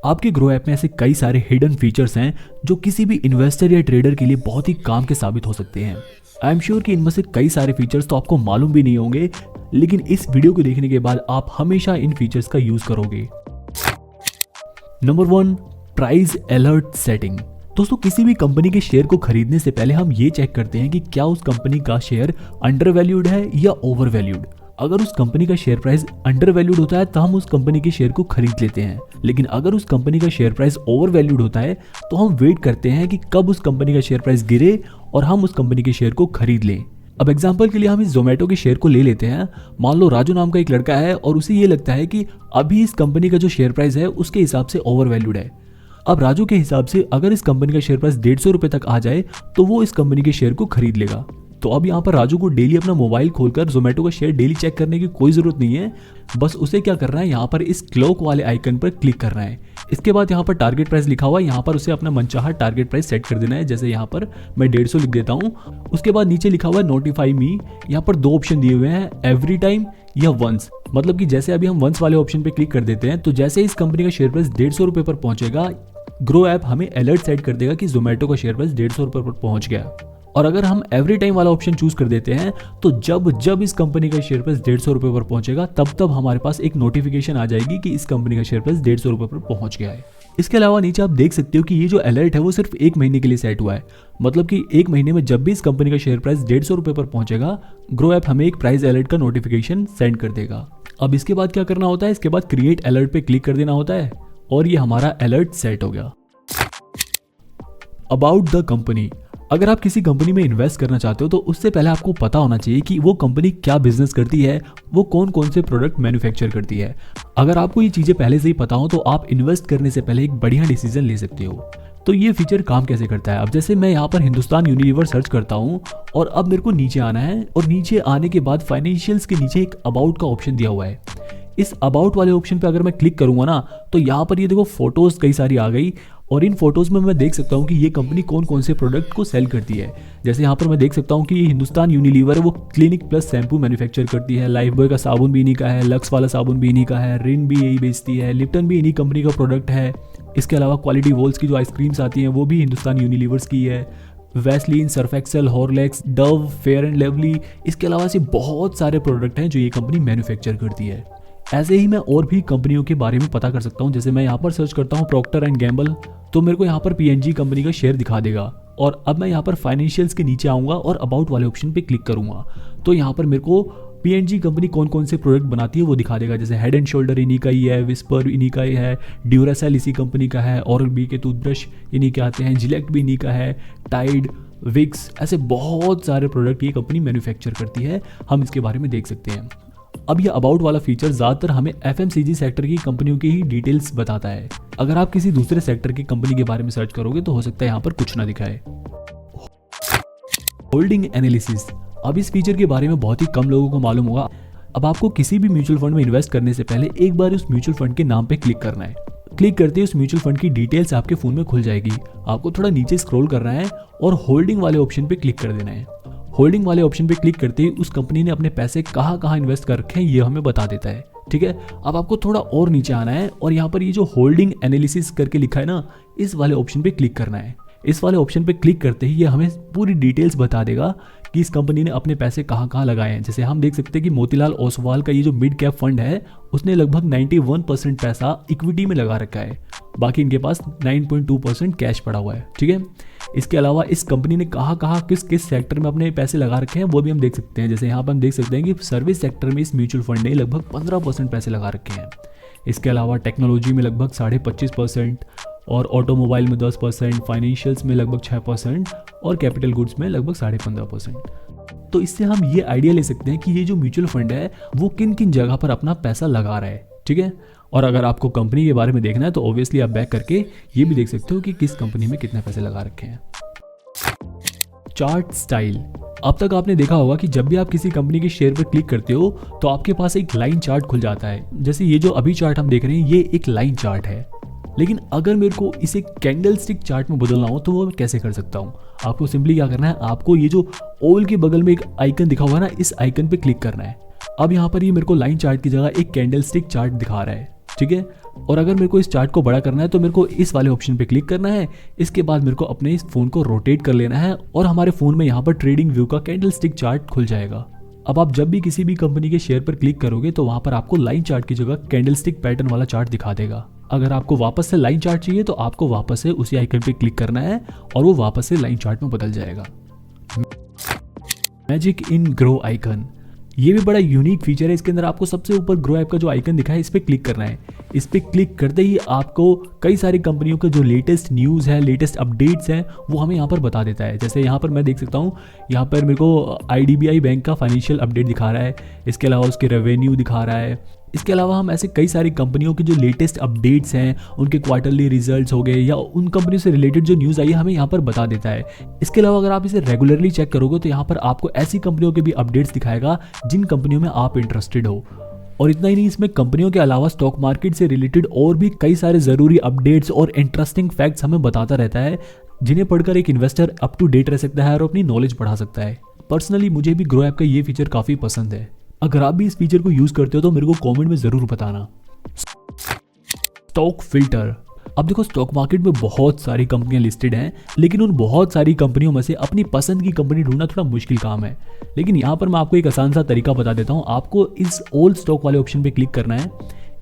आपके grow app में ऐसे कई सारे हिडन फीचर्स हैं जो किसी भी इन्वेस्टर या ट्रेडर के लिए बहुत ही काम के साबित हो सकते हैं। आई एम श्योर कि इनमें से कई सारे फीचर्स तो आपको मालूम भी नहीं होंगे, लेकिन इस वीडियो को देखने के बाद आप हमेशा इन फीचर्स का यूज करोगे। Number 1, price alert setting. दोस्तों, किसी भी कंपनी के शेयर को खरीदने से पहले हम ये चेक करते हैं कि क्या उस कंपनी का शेयर अंडर वैल्यूड है या ओवर वैल्यूड। अगर उस कंपनी का शेयर प्राइस अंडर वैल्यूड होता है तो हम उस कंपनी के शेयर को खरीद लेते हैं, लेकिन अगर उस कंपनी का शेयर प्राइस ओवर वैल्यूड होता है तो हम वेट करते हैं कि कब उस कंपनी का शेयर प्राइस गिरे और हम उस कंपनी के शेयर को खरीद लें। अब एग्जांपल के लिए हम इस जोमेटो के शेयर को ले लेते हैं। मान लो राजू नाम का एक लड़का है और उसे ये लगता है कि अभी इस कंपनी का जो शेयर प्राइस है उसके हिसाब से ओवर वैल्यूड है। अब राजू के हिसाब से अगर इस कंपनी का शेयर प्राइस 150 रुपए तक आ जाए तो वो इस कंपनी के शेयर को खरीद लेगा। तो अब यहाँ पर राजू को डेली अपना मोबाइल खोलकर जोमेटो का शेयर डेली चेक करने की कोई जरूरत नहीं है। बस उसे क्या करना है, यहाँ पर इस क्लॉक वाले आइकन पर क्लिक करना है। इसके बाद यहाँ पर टारगेट प्राइस लिखा हुआ है, यहाँ पर उसे अपना मनचाहा टारगेट प्राइस सेट कर देना है। जैसे यहाँ पर मैं 150 लिख देता हूँ। उसके बाद नीचे लिखा हुआ है नोटिफाई मी। यहाँ पर 2 ऑप्शन दिए हुए हैं, एवरी टाइम या वंस। मतलब कि जैसे अभी हम वंस वाले ऑप्शन पे क्लिक कर देते हैं तो जैसे इस कंपनी का शेयर प्राइस 150 रुपए पर पहुंचेगा, ग्रो ऐप हमें अलर्ट सेट कर देगा कि जोमेटो का शेयर प्राइस 150 रुपए पर पहुंच गया। और अगर हम एवरी टाइम वाला ऑप्शन चूज कर देते हैं तो जब जब इस कंपनी का शेयर प्राइस 150 रुपए पर पहुंचेगा तब हमारे पास एक नोटिफिकेशन आ जाएगी कि इस कंपनी का शेयर प्राइस 150 रुपए पर पहुंच गया है। इसके अलावा नीचे आप देख सकते हो कि ये जो अलर्ट है वो सिर्फ 1 महीने के लिए सेट हुआ है। मतलब कि 1 महीने में जब भी इस कंपनी का शेयर प्राइस 150 रुपए पर पहुंचेगा, ग्रो ऐप हमें एक प्राइस अलर्ट का नोटिफिकेशन सेंड कर देगा। अब इसके बाद क्या करना होता है, इसके बाद क्रिएट अलर्ट पे क्लिक कर देना होता है और ये हमारा अलर्ट सेट हो गया। About the company. अगर आप किसी कंपनी में इन्वेस्ट करना चाहते हो तो उससे पहले आपको पता होना चाहिए कि वो कंपनी क्या बिजनेस करती है, वो कौन कौन से प्रोडक्ट मैन्युफैक्चर करती है। अगर आपको ये चीजें पहले से ही पता हो तो आप इन्वेस्ट करने से पहले एक बढ़िया डिसीजन ले सकते हो। तो ये फीचर काम कैसे करता है, अब जैसे मैं यहाँ पर हिंदुस्तान यूनिलीवर सर्च करता हूँ और अब मेरे को नीचे आना है और नीचे आने के बाद फाइनेंशियल्स के नीचे एक अबाउट का ऑप्शन दिया हुआ है। इस अबाउट वाले ऑप्शन पे अगर मैं क्लिक करूंगा ना तो यहाँ पर ये देखो फोटोज कई सारी आ गई और इन फोटोज में मैं देख सकता हूँ कि ये कंपनी कौन कौन से प्रोडक्ट को सेल करती है। जैसे यहाँ पर मैं देख सकता हूँ कि ये हिंदुस्तान यूनिलीवर है, वो क्लिनिक प्लस शैम्पू मैन्युफैक्चर करती है, लाइफ बॉय का साबुन भी इन्हीं का है, लक्स वाला साबुन भी इन्हीं का है, रिन भी यही बेचती है, लिप्टन भी इन्हीं कंपनी का प्रोडक्ट है। इसके अलावा क्वालिटी वॉल्स की जो आइसक्रीम्स आती हैं वो भी हिंदुस्तान यूनिलीवर्स की है, Vaseline, Surf Excel, Horlicks, Dove, Fair and Lovely. इसके अलावा ऐसे बहुत सारे प्रोडक्ट हैं जो ये कंपनी मैन्युफैक्चर करती है। ऐसे ही मैं और भी कंपनियों के बारे में पता कर सकता हूँ। जैसे मैं यहाँ पर सर्च करता हूँ प्रॉक्टर एंड गैम्बल तो मेरे को यहाँ पर पीएनजी कंपनी का शेयर दिखा देगा। और अब मैं यहाँ पर फाइनेंशियल्स के नीचे आऊँगा और अबाउट वाले ऑप्शन पे क्लिक करूँगा तो यहाँ पर मेरे को पीएनजी कंपनी कौन कौन से प्रोडक्ट बनाती है वो दिखा देगा। जैसे हेड एंड शोल्डर इन्हीं का ही है, विस्पर इन्हीं का ही है, ड्यूरासेल इसी कंपनी का है, ओरल बी के टूथब्रश इन्हीं के आते हैं, जिलेक्ट भी इन्हीं का है, टाइड, विक्स, ऐसे बहुत सारे प्रोडक्ट ये कंपनी मैन्युफैक्चर करती है। हम इसके बारे में देख सकते हैं। अब यह अबाउट वाला फीचर ज़्यादातर हमें एफएमसीजी सेक्टर की कंपनियों की ही डिटेल्स बताता है। अगर आप किसी दूसरे सेक्टर की कंपनी के बारे में सर्च करोगे तो हो सकता है यहाँ पर कुछ ना दिखाए। Holding analysis. अब इस फीचर के बारे में बहुत ही कम लोगों को मालूम होगा। अब आपको किसी भी म्यूचुअल फंड में इन्वेस्ट करने से पहले एक बार उस म्यूचुअल फंड के नाम पे क्लिक करना है। क्लिक करते ही उस म्यूचुअल फंड की डिटेल्स आपके फोन में खुल जाएगी। आपको थोड़ा नीचे स्क्रॉल करना है और होल्डिंग वाले ऑप्शन पे क्लिक कर देना है। होल्डिंग वाले ऑप्शन पे क्लिक करते ही उस कंपनी ने अपने पैसे कहाँ कहाँ इन्वेस्ट कर रखे हैं ये हमें बता देता है। ठीक है, अब आपको थोड़ा और नीचे आना है और यहाँ पर ये जो होल्डिंग एनालिसिस करके लिखा है ना, इस वाले ऑप्शन पे क्लिक करना है। इस वाले ऑप्शन पे क्लिक करते ही ये हमें पूरी डिटेल्स बता देगा कि इस कंपनी ने अपने पैसे कहाँ कहाँ लगाए हैं। जैसे हम देख सकते हैं कि मोतीलाल ओसवाल का ये जो मिड कैप फंड है उसने लगभग 91% पैसा इक्विटी में लगा रखा है, बाकी इनके पास 9.2% कैश पड़ा हुआ है। ठीक है, इसके अलावा इस कंपनी ने कहाँ कहाँ किस किस सेक्टर में अपने पैसे लगा रखे हैं वो भी हम देख सकते हैं। जैसे यहाँ पर हम देख सकते हैं कि सर्विस सेक्टर में इस म्यूचुअल फंड ने लगभग 15% पैसे लगा रखे हैं। इसके अलावा टेक्नोलॉजी में लगभग 25.5% और ऑटोमोबाइल में 10%, फाइनेंशियल्स में लगभग 6% और कैपिटल गुड्स में लगभग 15.5%। तो इससे हम ये आइडिया ले सकते हैं कि ये जो म्यूचुअल फंड है वो किन किन जगह पर अपना पैसा लगा रहा है। ठीक है, और अगर आपको कंपनी के बारे में देखना है तो ऑब्वियसली आप बैक करके ये भी देख सकते हो कि किस कंपनी में कितने पैसे लगा रखे हैं। Chart style. अब तक आपने देखा होगा कि जब भी आप किसी कंपनी के शेयर पर क्लिक करते हो तो आपके पास एक लाइन चार्ट खुल जाता है। जैसे ये जो अभी चार्ट हम देख रहे हैं ये एक लाइन चार्ट है, लेकिन अगर मेरे को इसे कैंडल स्टिक चार्ट में बदलना हो तो वो मैं कैसे कर सकता हूँ। आपको सिंपली क्या करना है, आपको ये जो ओल के बगल में एक आइकन दिखा हुआ है ना, इस आइकन पे क्लिक करना है। अब यहाँ पर ये मेरे को लाइन चार्ट की जगह एक कैंडल स्टिक चार्ट दिखा रहा है। ठीक है, और अगर मेरे को इस चार्ट को बड़ा करना है तो मेरे को इस वाले ऑप्शन पे क्लिक करना है। इसके बाद मेरे को अपने इस फोन को रोटेट कर लेना है और हमारे फोन में यहाँ पर ट्रेडिंग व्यू का कैंडलस्टिक चार्ट खुल जाएगा। अब आप जब भी किसी भी कंपनी के शेयर पर क्लिक करोगे तो वहां पर आपको लाइन चार्ट की जगह कैंडलस्टिक पैटर्न वाला चार्ट दिखा देगा। अगर आपको वापस से लाइन चार्ट चाहिए तो आपको वापस से उसी आइकन पे क्लिक करना है और वो वापस से लाइन चार्ट में बदल जाएगा। मैजिक इन ग्रो आइकन, ये भी बड़ा यूनिक फीचर है। इसके अंदर आपको सबसे ऊपर ग्रो ऐप का जो आइकन दिखा है इस पर क्लिक करना है। इस पर क्लिक करते ही आपको कई सारी कंपनियों के जो लेटेस्ट न्यूज़ है, लेटेस्ट अपडेट्स हैं, वो हमें यहाँ पर बता देता है। जैसे यहाँ पर मैं देख सकता हूँ, यहाँ पर मेरे को IDBI बैंक का फाइनेंशियल अपडेट दिखा रहा है। इसके अलावा उसके रेवेन्यू दिखा रहा है। इसके अलावा हम ऐसे कई सारी कंपनियों के जो लेटेस्ट अपडेट्स हैं, उनके क्वार्टरली रिजल्ट्स हो गए या उन कंपनियों से रिलेटेड जो न्यूज़ आई है, हमें यहाँ पर बता देता है। इसके अलावा अगर आप इसे रेगुलरली चेक करोगे तो यहाँ पर आपको ऐसी कंपनियों के भी अपडेट्स दिखाएगा जिन कंपनियों में आप इंटरेस्टेड हो। और इतना ही नहीं, इसमें कंपनियों के अलावा स्टॉक मार्केट से रिलेटेड और भी कई सारे ज़रूरी अपडेट्स और इंटरेस्टिंग फैक्ट्स हमें बताता रहता है, जिन्हें पढ़कर एक इन्वेस्टर अप टू डेट रह सकता है और अपनी नॉलेज बढ़ा सकता है। पर्सनली मुझे भी ग्रो ऐप का ये फीचर काफ़ी पसंद है। अगर आप भी इस फीचर को यूज़ करते हो तो मेरे को कमेंट में ज़रूर बताना। स्टॉक फिल्टर, अब देखो स्टॉक मार्केट में बहुत सारी कंपनियां लिस्टेड हैं, लेकिन उन बहुत सारी कंपनियों में से अपनी पसंद की कंपनी ढूंढना थोड़ा मुश्किल काम है। लेकिन यहाँ पर मैं आपको एक आसान सा तरीका बता देता हूँ। आपको इस ऑल स्टॉक वाले ऑप्शन पे क्लिक करना है।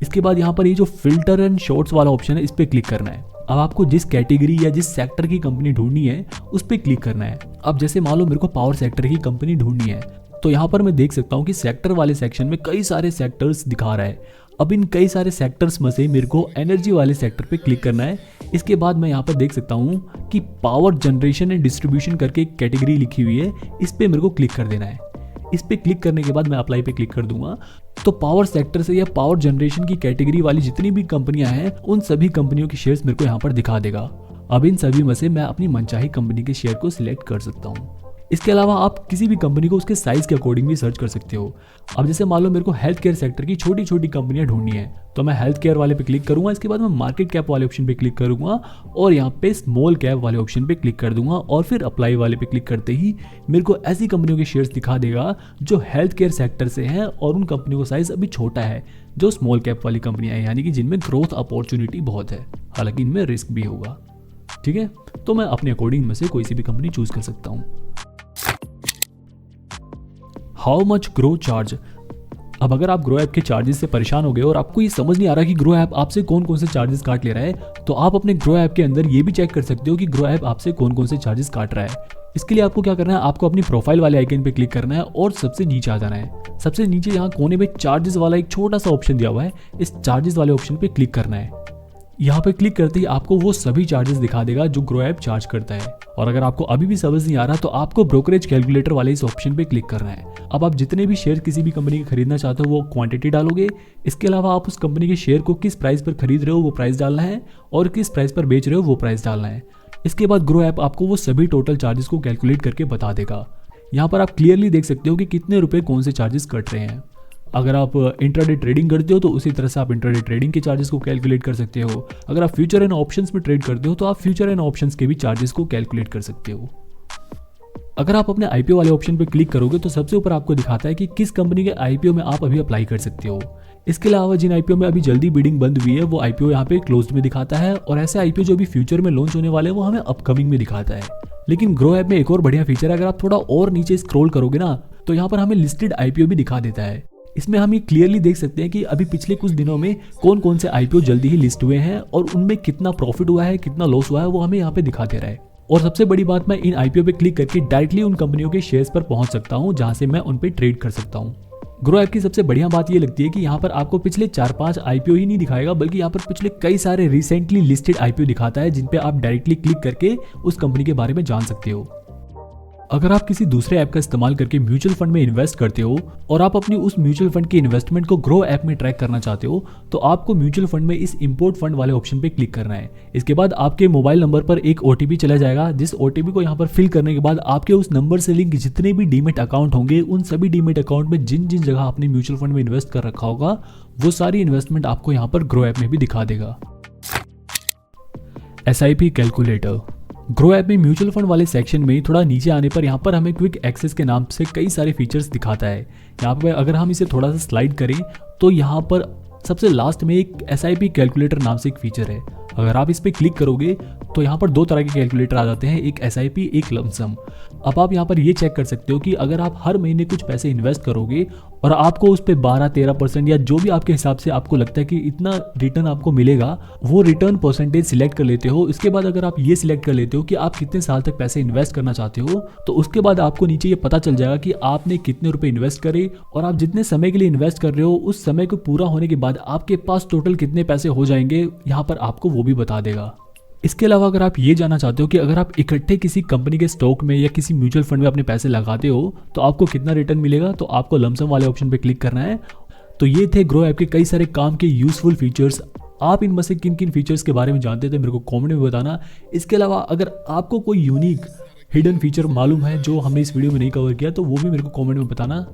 इसके बाद यहाँ पर ये जो फिल्टर एंड शॉर्ट्स वाला ऑप्शन है, इस पर क्लिक करना है। अब आपको जिस कैटेगरी या जिस सेक्टर की कंपनी ढूंढनी है उस पर क्लिक करना है। अब जैसे मान लो मेरे को पावर सेक्टर की कंपनी ढूंढनी है, तो यहाँ पर मैं देख सकता हूँ कि सेक्टर वाले सेक्शन में कई सारे सेक्टर्स दिखा रहा है। अब इन कई सारे सेक्टर्स में से मेरे को एनर्जी वाले सेक्टर पे क्लिक करना है। इसके बाद मैं यहाँ पर देख सकता हूँ कि पावर जनरेशन एंड डिस्ट्रीब्यूशन करके एक कैटेगरी लिखी हुई है, इस पर मेरे को क्लिक कर देना है। इस पे क्लिक करने के बाद मैं अप्लाई पे क्लिक कर दूंगा, तो पावर सेक्टर से या पावर जनरेशन की कैटेगरी वाली जितनी भी कंपनियां हैं उन सभी कंपनियों के शेयर्स मेरे को यहाँ पर दिखा देगा। अब इन सभी में से मैं अपनी मनचाही कंपनी के शेयर को सिलेक्ट कर सकता हूँ। इसके अलावा आप किसी भी कंपनी को उसके साइज के अकॉर्डिंग भी सर्च कर सकते हो। अब जैसे मान लो मेरे को हेल्थ केयर सेक्टर की छोटी छोटी कंपनियां ढूंढनी है, तो मैं हेल्थ केयर वाले पे क्लिक करूंगा। इसके बाद मैं मार्केट कैप वाले ऑप्शन पे क्लिक करूंगा और यहाँ पे स्मॉल कैप वाले ऑप्शन पे क्लिक कर दूंगा और फिर अप्लाई वाले पे क्लिक करते ही मेरे को ऐसी कंपनियों के शेयर्स दिखा देगा जो हेल्थ केयर सेक्टर से हैं और उन कंपनियों का साइज अभी छोटा है, जो स्मॉल कैप वाली कंपनियां हैं, यानी कि जिनमें ग्रोथ अपॉर्चुनिटी बहुत है, हालांकि इनमें रिस्क भी होगा। ठीक है, तो मैं अपने अकॉर्डिंग में से कोई सी भी कंपनी चूज कर सकता हूँ। हाउ मच ग्रो चार्ज, अब अगर आप ग्रो ऐप के चार्जेस से परेशान हो गए और आपको ये समझ नहीं आ रहा कि ग्रो ऐप आपसे कौन कौन से चार्जेस काट ले रहा है, तो आप अपने ग्रो ऐप के अंदर ये भी चेक कर सकते हो कि ग्रो ऐप आपसे कौन कौन से चार्जेस काट रहा है। इसके लिए आपको क्या करना है, आपको अपनी प्रोफाइल वाले आइकन पे क्लिक करना है और सबसे नीचे आ जाना है। सबसे नीचे यहाँ कोने में चार्जेस वाला एक छोटा सा ऑप्शन दिया हुआ है, इस चार्जेस वाले ऑप्शन पे क्लिक करना है। यहाँ पे क्लिक करते ही आपको वो सभी चार्जेस दिखा देगा जो ग्रो ऐप चार्ज करता है। और अगर आपको अभी भी समझ नहीं आ रहा तो आपको ब्रोकरेज कैलकुलेटर वाले इस ऑप्शन पे क्लिक करना है। अब आप जितने भी शेयर किसी भी कंपनी के खरीदना चाहते हो वो क्वांटिटी डालोगे। इसके अलावा आप उस कंपनी के शेयर को किस प्राइस पर खरीद रहे हो वो प्राइस डालना है और किस प्राइस पर बेच रहे हो वो प्राइस डालना है। इसके बाद ग्रो ऐप आपको वो सभी टोटल चार्जेस को कैलकुलेट करके बता देगा। यहाँ पर आप क्लियरली देख सकते हो कि कितने रुपए कौन से चार्जेस कट रहे हैं। अगर आप इंट्राडे ट्रेडिंग करते हो तो उसी तरह से आप इंट्राडे ट्रेडिंग के चार्जेस को कैलकुलेट कर सकते हो। अगर आप फ्यूचर एंड ऑप्शंस में ट्रेड करते हो तो आप फ्यूचर एंड ऑप्शंस के भी चार्जेस को कैलकुलेट कर सकते हो। अगर आप अपने आईपीओ वाले ऑप्शन पर क्लिक करोगे तो सबसे ऊपर आपको दिखाता है कि किस कंपनी के आईपीओ में आप अभी अप्लाई कर सकते हो। इसके अलावा जिन आईपीओ में अभी जल्दी बिडिंग बंद हुई है वो आईपीओ यहाँ पे क्लोज्ड में दिखाता है, और ऐसे आईपीओ जो अभी फ्यूचर में लॉन्च होने वाले हैं वो हमें अपकमिंग में दिखाता है। लेकिन ग्रो ऐप में एक और बढ़िया फीचर है, अगर आप थोड़ा और नीचे स्क्रॉल करोगे ना तो यहाँ पर हमें लिस्टेड आईपीओ भी दिखा देता है। इसमें हम ये क्लियरली देख सकते हैं कि अभी पिछले कुछ दिनों में कौन कौन से आईपीओ जल्दी ही लिस्ट हुए हैं और उनमें कितना प्रॉफिट हुआ है, कितना लॉस हुआ है, वो हमें यहाँ पे दिखा दे रहा है। और सबसे बड़ी बात, मैं इन आईपीओ पे क्लिक करके डायरेक्टली उन कंपनियों के शेयर्स पर पहुंच सकता हूं जहां से मैं उन पे ट्रेड कर सकता हूं। ग्रो ऐप की सबसे बढ़िया बात ये लगती है कि यहाँ पर आपको पिछले 4-5 आईपीओ ही नहीं दिखाएगा, बल्कि यहाँ पर पिछले कई सारे रिसेंटली लिस्टेड आईपीओ दिखाता है जिन पे आप डायरेक्टली क्लिक करके उस कंपनी के बारे में जान सकते हो। अगर आप किसी दूसरे ऐप का इस्तेमाल करके म्यूचुअल फंड में इन्वेस्ट करते हो और आप अपनी उस म्यूचुअल फंड की इन्वेस्टमेंट को ग्रो ऐप में ट्रैक करना चाहते हो तो आपको म्यूचुअल फंड में इस इंपोर्ट फंड वाले ऑप्शन पे क्लिक करना है। इसके बाद आपके मोबाइल नंबर पर एक ओटीपी चला जाएगा, जिस ओटीपी को यहाँ पर फिल करने के बाद आपके उस नंबर से लिंक जितने भी डीमेट अकाउंट होंगे उन सभी डीमेट अकाउंट में जिन जिन जगह आपने म्यूचुअल फंड में इन्वेस्ट कर रखा होगा वो सारी इन्वेस्टमेंट आपको यहाँ पर ग्रो ऐप में भी दिखा देगा। SIP कैलकुलेटर, ग्रो ऐप में म्यूचुअल फंड वाले सेक्शन में थोड़ा नीचे आने पर यहाँ पर हमें क्विक एक्सेस के नाम से कई सारे फीचर्स दिखाता है। यहाँ पर अगर हम इसे थोड़ा सा स्लाइड करें तो यहाँ पर सबसे लास्ट में एक SIP कैलकुलेटर नाम से एक फीचर है। अगर आप इस पर क्लिक करोगे तो यहाँ पर 2 तरह के कैलकुलेटर आ जाते हैं, एक SIP एक लमसम। अब आप यहाँ पर ये चेक कर सकते हो कि अगर आप हर महीने कुछ पैसे इन्वेस्ट करोगे और आपको उस पर 12-13% या जो भी आपके हिसाब से आपको लगता है कि इतना रिटर्न आपको मिलेगा, वो रिटर्न परसेंटेज सिलेक्ट कर लेते हो। इसके बाद अगर आप ये सिलेक्ट कर लेते हो कि आप कितने साल तक पैसे इन्वेस्ट करना चाहते हो, तो उसके बाद आपको नीचे ये पता चल जाएगा कि आपने कितने रुपए इन्वेस्ट करे और आप जितने समय के लिए इन्वेस्ट कर रहे हो उस समय को पूरा होने के बाद आपके पास टोटल कितने पैसे हो जाएंगे, यहाँ पर आपको वो भी बता देगा। इसके अलावा अगर आप ये जानना चाहते हो कि अगर आप इकट्ठे किसी कंपनी के स्टॉक में या किसी म्यूचुअल फंड में अपने पैसे लगाते हो तो आपको कितना रिटर्न मिलेगा, तो आपको लमसम वाले ऑप्शन पे क्लिक करना है। तो ये थे ग्रो ऐप के कई सारे काम के यूजफुल फीचर्स। आप इनमें से किन किन फीचर्स के बारे में जानते थे मेरे को कमेंट में बताना। इसके अलावा अगर आपको कोई यूनिक हिडन फीचर मालूम है जो हमने इस वीडियो में नहीं कवर किया तो वो भी मेरे को कमेंट में बताना।